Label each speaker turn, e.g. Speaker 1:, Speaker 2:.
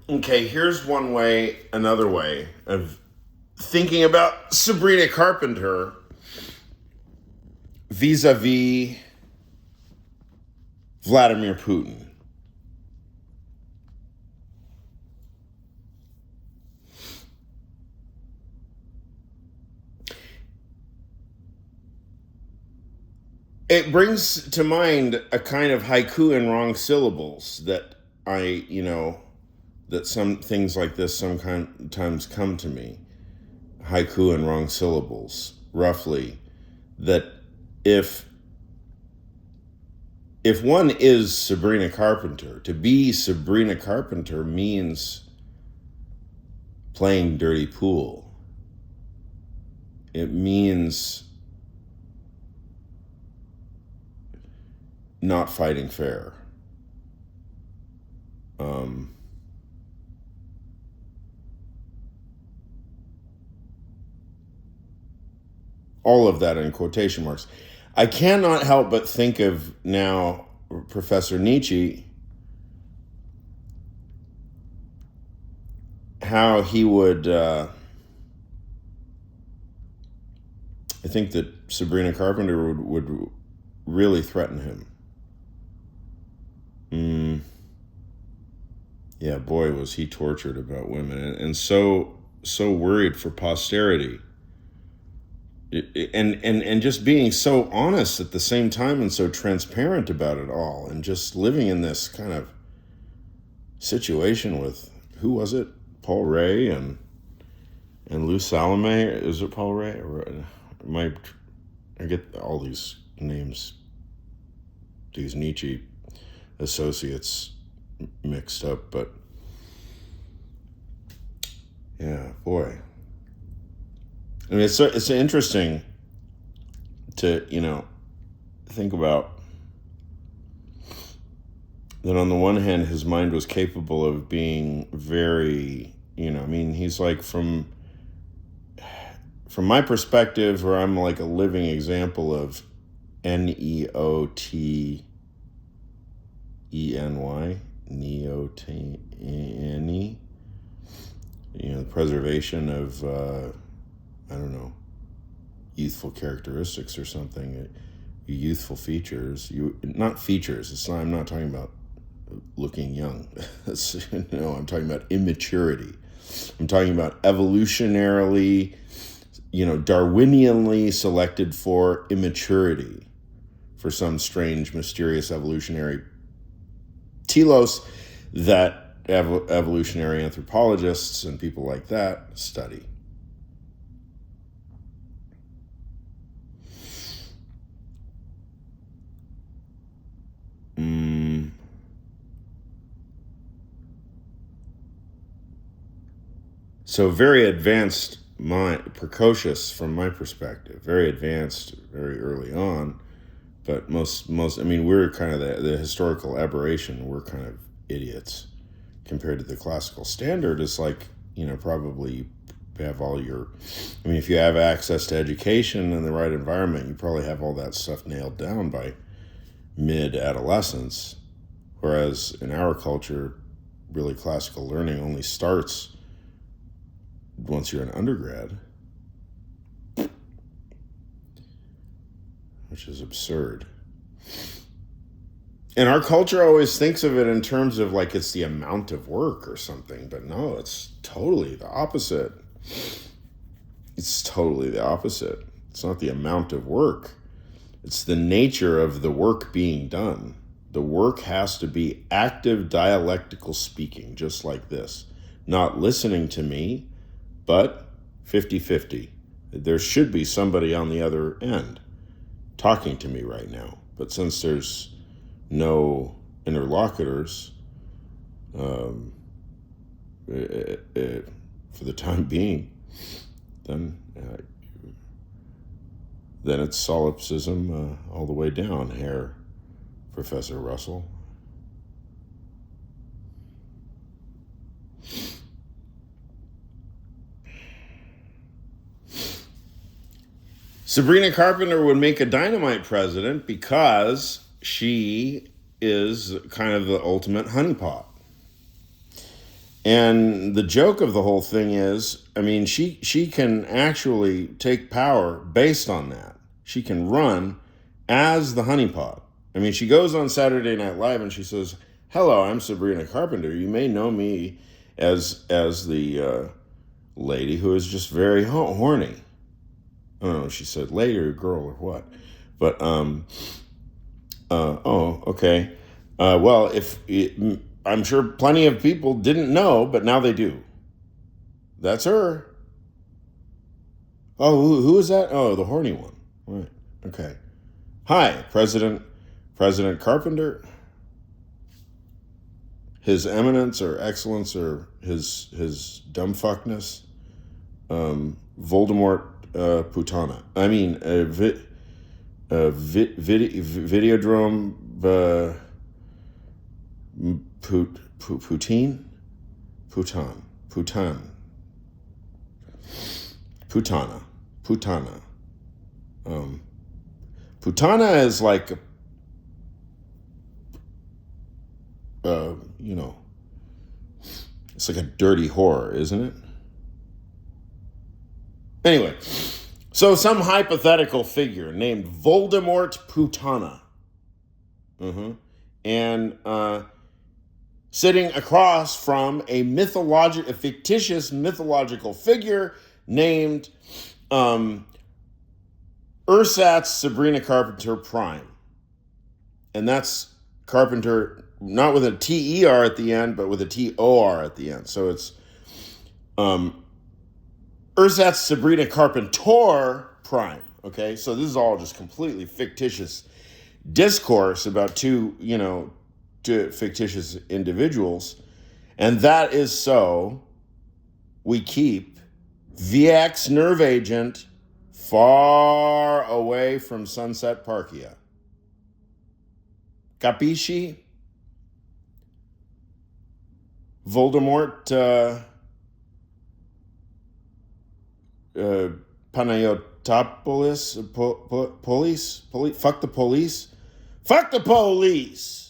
Speaker 1: Okay, here's another way of thinking about Sabrina Carpenter vis-a-vis Vladimir Putin. It brings to mind a kind of haiku in wrong syllables that that some things like this sometimes come to me. Haiku in wrong syllables, roughly, that if one is Sabrina Carpenter, to be Sabrina Carpenter means playing dirty pool. It means not fighting fair. All of that in quotation marks. I cannot help but think of now Professor Nietzsche, how he would, I think that Sabrina Carpenter would really threaten him. Yeah, boy, was he tortured about women, and so worried for posterity. And just being so honest at the same time and so transparent about it all, and just living in this kind of situation with, who was it? Paul Ray and Lou Salome. Is it Paul Ray? I get all these names, these Nietzsche associates mixed up, but yeah, boy. I mean, it's interesting to, think about that. On the one hand, his mind was capable of being very, he's like, from my perspective, where I'm like a living example of Neoteny, neoteny, the preservation of, youthful characteristics or something, youthful features. Not features. I'm not talking about looking young. No, I'm talking about immaturity. I'm talking about evolutionarily, Darwinianly selected for immaturity, for some strange, mysterious evolutionary telos that evolutionary anthropologists and people like that study. So very advanced mind, precocious from my perspective, very advanced very early on, but most, we're kind of the historical aberration. We're kind of idiots compared to the classical standard. Is like, probably have all your, if you have access to education and the right environment, you probably have all that stuff nailed down by mid-adolescence, whereas in our culture, really classical learning only starts once you're an undergrad, which is absurd. And our culture always thinks of it in terms of like it's the amount of work or something, but no, it's totally the opposite. It's totally the opposite. It's not the amount of work. It's the nature of the work being done. The work has to be active dialectical speaking, just like this. Not listening to me, but 50-50. There should be somebody on the other end talking to me right now. But since there's no interlocutors, for the time being, then it's solipsism all the way down, Herr Professor Russell. Sabrina Carpenter would make a dynamite president because she is kind of the ultimate honeypot. And the joke of the whole thing is, I mean, she can actually take power based on that. She can run as the Honeypot. I mean, she goes on Saturday Night Live and she says, "Hello, I'm Sabrina Carpenter. You may know me as the lady who is just very horny." I don't know if she said lady or girl or what, but oh, okay. Well, I'm sure plenty of people didn't know, but now they do. That's her. Oh, who is that? Oh, the horny one. Right. Okay. Hi, President Carpenter. His Eminence or Excellence or his dumbfuckness. Voldemort Putana. I mean, Videodrome Putin? Putana. Putana is like, it's like a dirty whore, isn't it? Anyway, so some hypothetical figure named Voldemort Putana. And sitting across from a fictitious mythological figure named Ursat's Sabrina Carpenter Prime. And that's Carpenter, not with a T-E-R at the end, but with a T-O-R at the end. So it's Ursat's Sabrina Carpenter Prime. Okay, so this is all just completely fictitious discourse about two fictitious individuals. And that is so we keep VX nerve agent far away from Sunset Parkia. Capisci? Voldemort Panayotopoulos police? Fuck the police. Fuck the police!